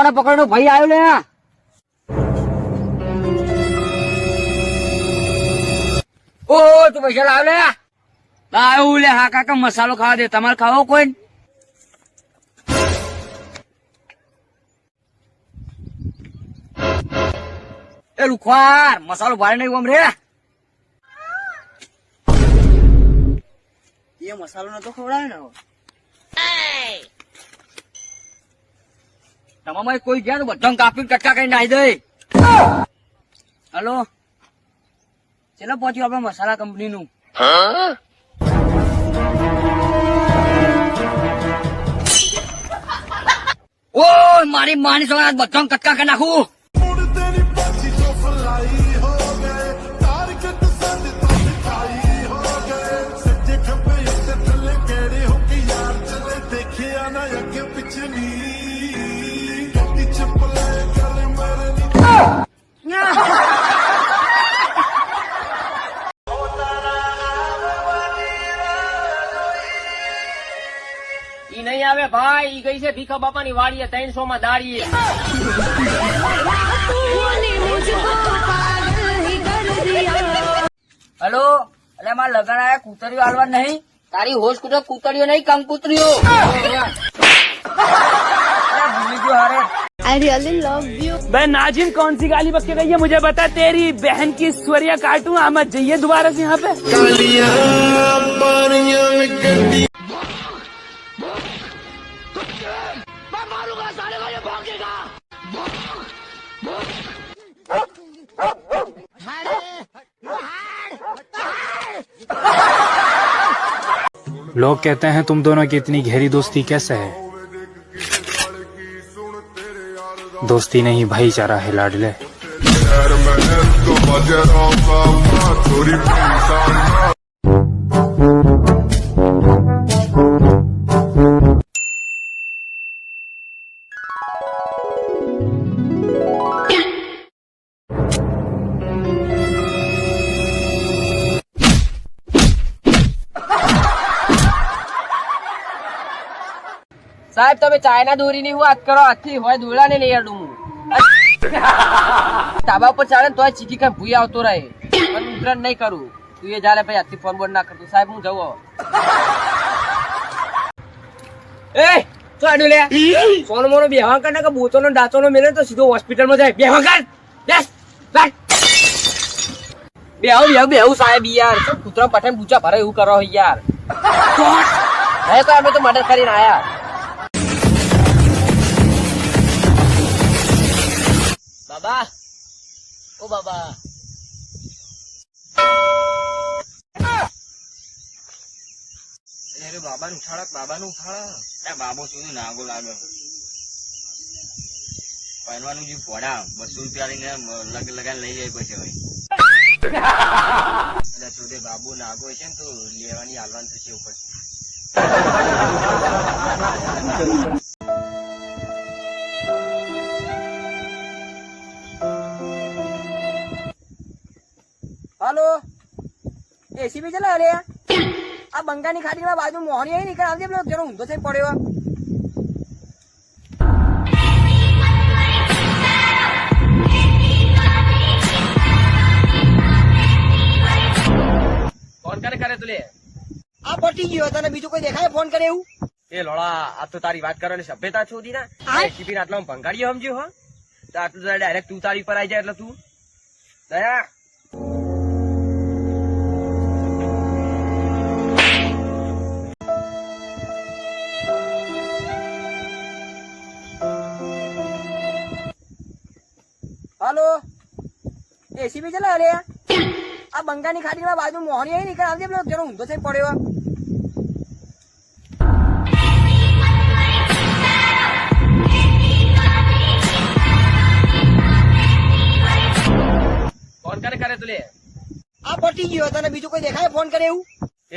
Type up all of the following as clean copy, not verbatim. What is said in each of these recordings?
કોને પકડનો ભાઈ આવ્યો લે ઓ તું પૈસા લાવ લે લાવું લે હા કાકા મસાલો ખાવા દે તમારે ખાવો કોઈ એ લુખવાર મસાલો ભારે નહીં ઓમ રે એ મસાલો નતો ખવડાવે ને તમારે કોઈ ગયા તો બધા કાપી કટકા કરી નાખી દે હલો ચલો પહોંચ્યું આપડે મસાલા કંપની નું ઓ મારી માની સવારે બધા કટકા કરી નાખું ઈ નહીં આવે ભાઈ, ઈ ગઈ છે ભીખા બાપાની વાડીએ 300 માં દાડીએ. હેલો, એટલે મારા લગન આયા કૂતરીઓ હાલવા નહીં. તારી હોશ કૂતર કૂતરીઓ નહીં, કંકુતરીઓ. ભૂલી ગયો હારે. I really love you. मैं नाजिम कौन सी गाली बक के गई है मुझे बता, तेरी बहन की स्वरिया काटूं आमद जाइए दोबारा से यहाँ पे. लोग कहते हैं तुम दोनों की इतनी गहरी दोस्ती कैसे है. दोस्ती नहीं भाईचारा है लाडले. સાહેબ તમે ચાઇના દોરી ની વાત કરો, હાથી હોય દોડા ને લઈ આડું. ધાબા ઉપર ચાલે તો ચીકી કઈ ભૂઈ આવતો રહે, પણ ઉતરણ નહીં કરું. તું એ જાલે ભાઈ હાથી ફોન બોર્ડ ના કરતું. સાહેબ હું જવું હવે. એ તો આડું લે સોનો મોનો બેહવા કર ને કે બોચો નો ડાચો નો મેલે તો સીધો હોસ્પિટલ માં જાય. બેહવા કર બેસ બેહું સાહેબ યાર. કૂતરા પઠાણ બૂચા ભરે એવું કરો યાર. હવે તો અમે તો મદદ કરીને આયા. બાબા ઓ બાબા, બાબાનું ઉઠાડક, બાબાનું ઉઠાડક. બાબો શું નાગો લાગે પહેરવાનું જે પોડા 200 રૂપિયા લઈને લગાઈ લઈ જાય પછી હવે. એટલે થોડે બાબુ નાગો છે ને તો લેવાની હાલવાનું થશે ઉપર. હાલો એસીબી ચલા રે. આ બંગાની ખાડી માં બાજુ મોહણી આવી નીકળ આવજે. પેલો જરો ઊંધો થઈ પડ્યો. ફોન કરે તું લે. આ પટી ગયો તને બીજું કોઈ દેખાય ફોન કરે એવું? એ લોડા આ તો તારી વાત કરવાની સભ્યતા છોડી ના. એસીબી આટલા ભંગાડીઓ સમજ્યો હો તો આટલું ડાયરેક્ટ તું તારી પર આવી જાય એટલે તું દયા. હાલો એસીબી ચલા રે. આ બંગાની ખાડી માં બાજુ મોહણી આવી નીકળ આવજે. પેલો જરો ઊંધો થઈ પડ્યો. ફોન કરે તું લે. આ પટી ગયો તને બીજું કોઈ દેખાય ફોન કરે એવું?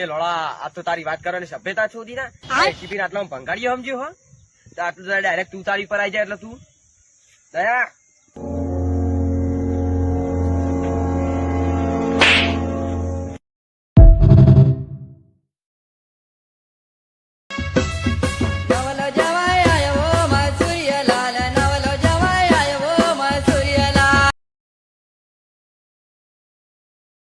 એ લોડા આ તો તારી વાત કરવાની સભ્યતા છોડી ના. એસીબી આટલા ભંગાડીઓ સમજ્યો હો તો આટલું ડાયરેક્ટ તું તારી પર આવી જાય એટલે તું દયા.